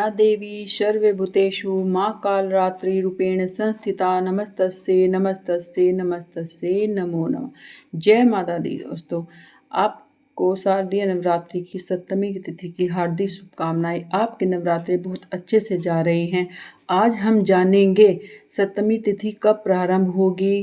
या देवी सर्वभूतेषु मां कालरात्रिरूपेण संस्थिता नमस्तस्यै नमस्तस्यै नमस्तस्यै नमो नमः। जय माता दी। दोस्तों, आपको शारदीय नवरात्रि की सप्तमी की तिथि की हार्दिक शुभकामनाएं। आपके नवरात्रि बहुत अच्छे से जा रहे हैं। आज हम जानेंगे सप्तमी तिथि कब प्रारंभ होगी,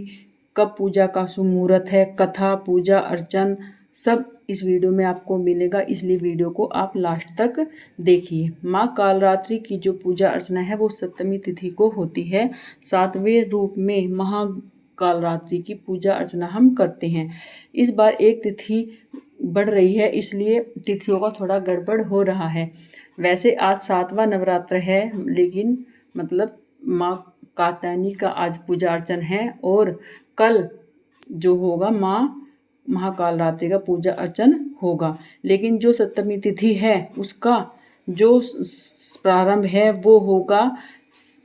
कब पूजा का शुभ मुहूर्त है, कथा, पूजा अर्चन सब इस वीडियो में आपको मिलेगा, इसलिए वीडियो को आप लास्ट तक देखिए। माँ कालरात्रि की जो पूजा अर्चना है वो सप्तमी तिथि को होती है। 7वें रूप में महाकालरात्रि की पूजा अर्चना हम करते हैं। इस बार एक तिथि बढ़ रही है, इसलिए तिथियों का थोड़ा गड़बड़ हो रहा है। वैसे आज 7वां नवरात्र है, लेकिन मतलब माँ कात्यायनी का आज पूजा अर्चन है और कल जो होगा महाकालरात्रि का पूजा अर्चन होगा। लेकिन जो सप्तमी तिथि है उसका जो प्रारंभ है वो होगा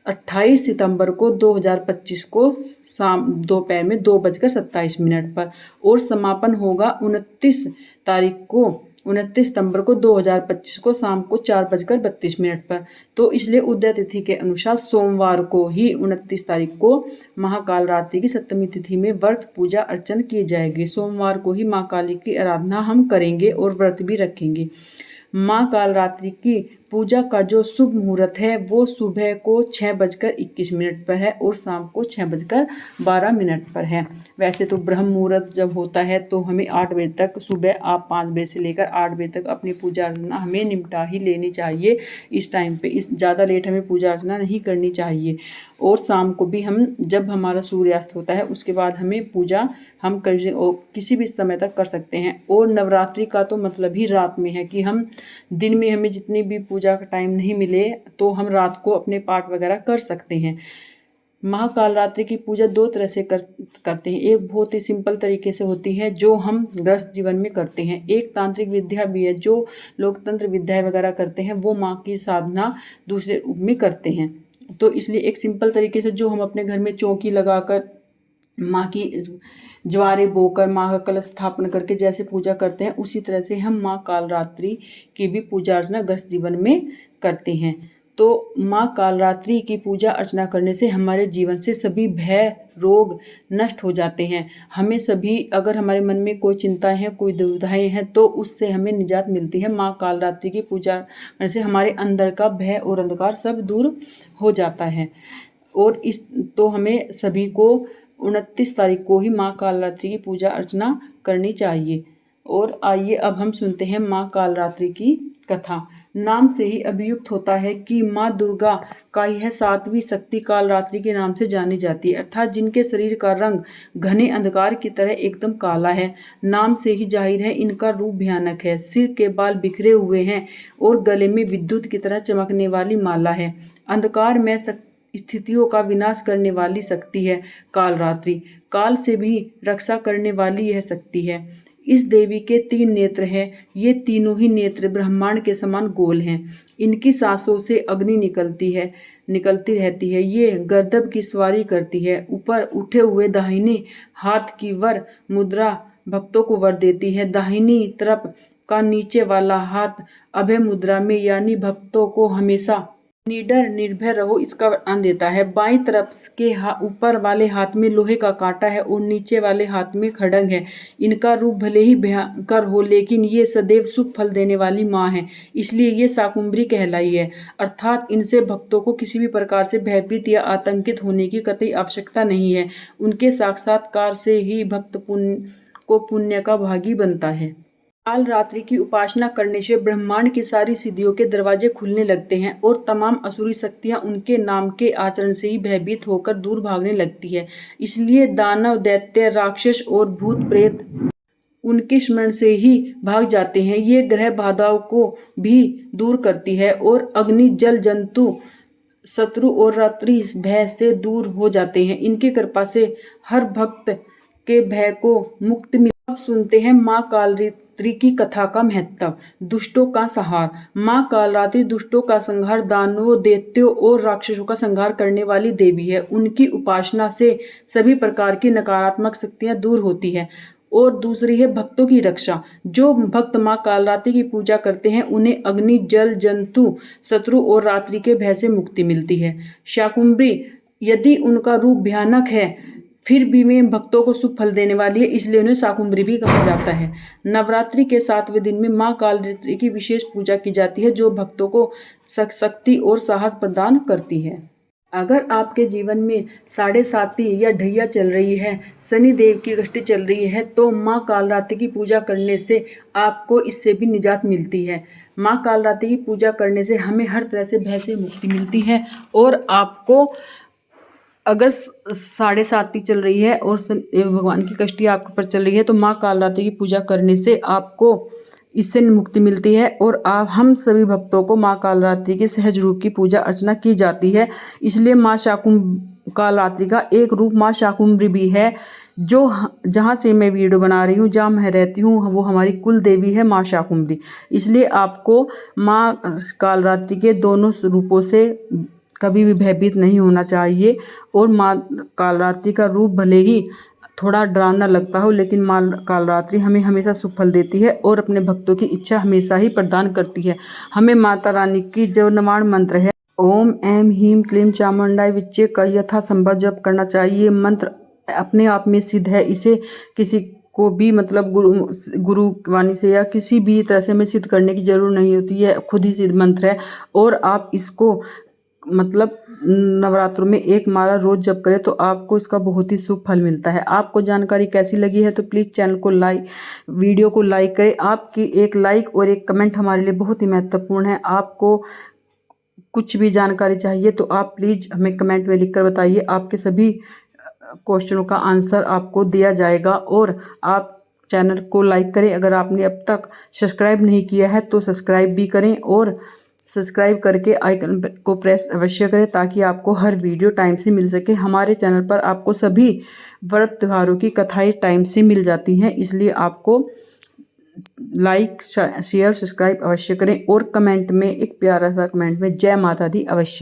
28 सितंबर को 2025 को शाम दोपहर में 2:27 पर, और समापन होगा 29 सितंबर को 2025 को शाम को 4:32 पर। तो इसलिए उदय तिथि के अनुसार सोमवार को ही 29 तारीख को महाकालरात्रि की सप्तमी तिथि में व्रत पूजा अर्चन की जाएगी। सोमवार को ही माँ काली की आराधना हम करेंगे और व्रत भी रखेंगे। माँ कालरात्रि की पूजा का जो शुभ मुहूर्त है वो सुबह को 6:21 पर है और शाम को 6:12 पर है। वैसे तो ब्रह्म मुहूर्त जब होता है तो हमें 8 बजे तक, सुबह आप 5 बजे से लेकर 8 बजे तक अपनी पूजा अर्चना हमें निपटा ही लेनी चाहिए। इस टाइम पे ज़्यादा लेट हमें पूजा अर्चना नहीं करनी चाहिए। और शाम को भी हम, जब हमारा सूर्यास्त होता है उसके बाद हमें पूजा हम किसी भी समय तक कर सकते हैं। और नवरात्रि का तो मतलब ही रात में है कि हम दिन में हमें जितनी भी पूजा का टाइम नहीं मिले तो हम रात को अपने पाठ वगैरह कर सकते हैं। महाकालरात्रि की पूजा 2 तरह से करते हैं। एक बहुत ही सिंपल तरीके से होती है जो हम गृहस्थ जीवन में करते हैं। एक तांत्रिक विद्या भी है, जो लोग तंत्र विद्याएं वगैरह करते हैं वो माँ की साधना दूसरे रूप में करते हैं। तो इसलिए एक सिंपल तरीके से जो हम अपने घर में चौकी लगाकर माँ की ज्वारे बोकर माँ का कलश स्थापन करके जैसे पूजा करते हैं, उसी तरह से हम माँ कालरात्रि की भी पूजा अर्चना गृहस्थ जीवन में करते हैं। तो माँ कालरात्रि की पूजा अर्चना करने से हमारे जीवन से सभी भय रोग नष्ट हो जाते हैं। हमें सभी, अगर हमारे मन में कोई चिंताएं हैं, कोई दुविधाएं हैं, तो उससे हमें निजात मिलती है। माँ कालरात्रि की पूजा करने से हमारे अंदर का भय और अंधकार सब दूर हो जाता है। और तो हमें सभी को 29 तारीख को ही माँ कालरात्रि की पूजा अर्चना करनी चाहिए। और आइए अब हम सुनते हैं माँ कालरात्रि की कथा। नाम से ही अभियुक्त होता है कि माँ दुर्गा का यह 7वीं शक्ति कालरात्रि के नाम से जानी जाती है, अर्थात जिनके शरीर का रंग घने अंधकार की तरह एकदम काला है। नाम से ही जाहिर है इनका रूप भयानक है। सिर के बाल बिखरे हुए हैं और गले में विद्युत की तरह चमकने वाली माला है। अंधकार में स्थितियों का विनाश करने वाली शक्ति है कालरात्रि। काल से भी रक्षा करने वाली यह शक्ति है। इस देवी के 3 नेत्र हैं। ये तीनों ही नेत्र ब्रह्मांड के समान गोल हैं। इनकी सांसों से अग्नि निकलती रहती है। ये गर्दभ की सवारी करती है। ऊपर उठे हुए दाहिने हाथ की वर मुद्रा भक्तों को वर देती है। दाहिनी तरफ का नीचे वाला हाथ अभय मुद्रा में, यानी भक्तों को हमेशा निडर निर्भय रहो इसका वरदान देता है। बाईं तरफ के ऊपर वाले हाथ में लोहे का कांटा है और नीचे वाले हाथ में खड्ग है। इनका रूप भले ही भयंकर हो, लेकिन ये सदैव शुभ फल देने वाली माँ है, इसलिए ये शाकुंभरी कहलाई है। अर्थात इनसे भक्तों को किसी भी प्रकार से भयभीत या आतंकित होने की कतई आवश्यकता नहीं है। उनके साक्षात्कार से ही भक्त पुण्य का भागी बनता है। कालरात्रि की उपासना करने से ब्रह्मांड की सारी सिद्धियों के दरवाजे खुलने लगते हैं और तमाम असुरी शक्तियां उनके नाम के आचरण से ही भयभीत होकर दूर भागने लगती है। इसलिए दानव, दैत्य, राक्षस और भूत प्रेत उनके स्मरण से ही भाग जाते हैं। ये ग्रह बाधाओं को भी दूर करती है और अग्नि, जल, जंतु, शत्रु और रात्रि भय से दूर हो जाते हैं। इनकी कृपा से हर भक्त के भय को मुक्ति मिल। अब सुनते हैं माँ कालरात्रि की कथा का महत्व। दुष्टों का संहार। माँ कालरात्रि दुष्टों का संहार, दानवों, दैत्यों और राक्षसों का संहार करने वाली देवी है। उनकी उपासना से सभी प्रकार की नकारात्मक शक्तियां दूर होती है और दूसरी है भक्तों की रक्षा। जो भक्त माँ कालरात्रि की पूजा करते हैं उन्हें अग्नि, जल, जंतु, शत्रु और रात्रि के भय से मुक्ति मिलती है। शाकुंभरी यदि उनका रूप भयानक है फिर भी वे भक्तों को शुभ फल देने वाली है, इसलिए उन्हें शाकुंभरी भी कहा जाता है। नवरात्रि के 7वें दिन में माँ कालरात्रि की विशेष पूजा की जाती है जो भक्तों को शक्ति और साहस प्रदान करती है। अगर आपके जीवन में साढ़े साती या ढैया चल रही है, शनि देव की दृष्टि चल रही है, तो माँ कालरात्रि की पूजा करने से आपको इससे भी निजात मिलती है। माँ कालरात्रि की पूजा करने से हमें हर तरह से भय से मुक्ति मिलती है। और आपको अगर साढ़े साती चल रही है और भगवान की कष्टी आपके ऊपर चल रही है तो माँ कालरात्रि की पूजा करने से आपको इससे मुक्ति मिलती है। और हम सभी भक्तों को माँ कालरात्रि के सहज रूप की पूजा अर्चना की जाती है। इसलिए माँ कालरात्रि का एक रूप माँ शाकुंभरी भी है। जो जहाँ से मैं वीडियो बना रही हूँ, जहाँ मैं रहती हूँ, वो हमारी कुल देवी है माँ शाकुंभरी। इसलिए आपको माँ कालरात्रि के दोनों रूपों से कभी भी भयभीत नहीं होना चाहिए। और माँ कालरात्रि का रूप भले ही थोड़ा डरावना लगता हो लेकिन माँ कालरात्रि हमें हमेशा शुभ फल देती है और अपने भक्तों की इच्छा हमेशा ही प्रदान करती है। हमें माता रानी की जो नवाण मंत्र है ओम ऐं ह्रीं क्लीं चामुंडाय विच्चे का यथासंभव जप करना चाहिए। मंत्र अपने आप में सिद्ध है, इसे किसी को भी मतलब गुरु वाणी से या किसी भी तरह से हमें सिद्ध करने की जरूरत नहीं होती है, खुद ही सिद्ध मंत्र है। और आप इसको मतलब नवरात्रों में एक माला रोज जप करें तो आपको इसका बहुत ही शुभ फल मिलता है। आपको जानकारी कैसी लगी है तो प्लीज़ चैनल को वीडियो को लाइक करें। आपकी एक लाइक और एक कमेंट हमारे लिए बहुत ही महत्वपूर्ण है। आपको कुछ भी जानकारी चाहिए तो आप प्लीज़ हमें कमेंट में लिखकर बताइए। आपके सभी क्वेश्चनों का आंसर आपको दिया जाएगा। और आप चैनल को लाइक करें। अगर आपने अब तक सब्सक्राइब नहीं किया है तो सब्सक्राइब भी करें और सब्सक्राइब करके आइकन को प्रेस अवश्य करें ताकि आपको हर वीडियो टाइम से मिल सके। हमारे चैनल पर आपको सभी व्रत त्योहारों की कथाएं टाइम से मिल जाती हैं, इसलिए आपको लाइक, शेयर, सब्सक्राइब अवश्य करें और कमेंट में एक प्यारा सा कमेंट में जय माता दी अवश्य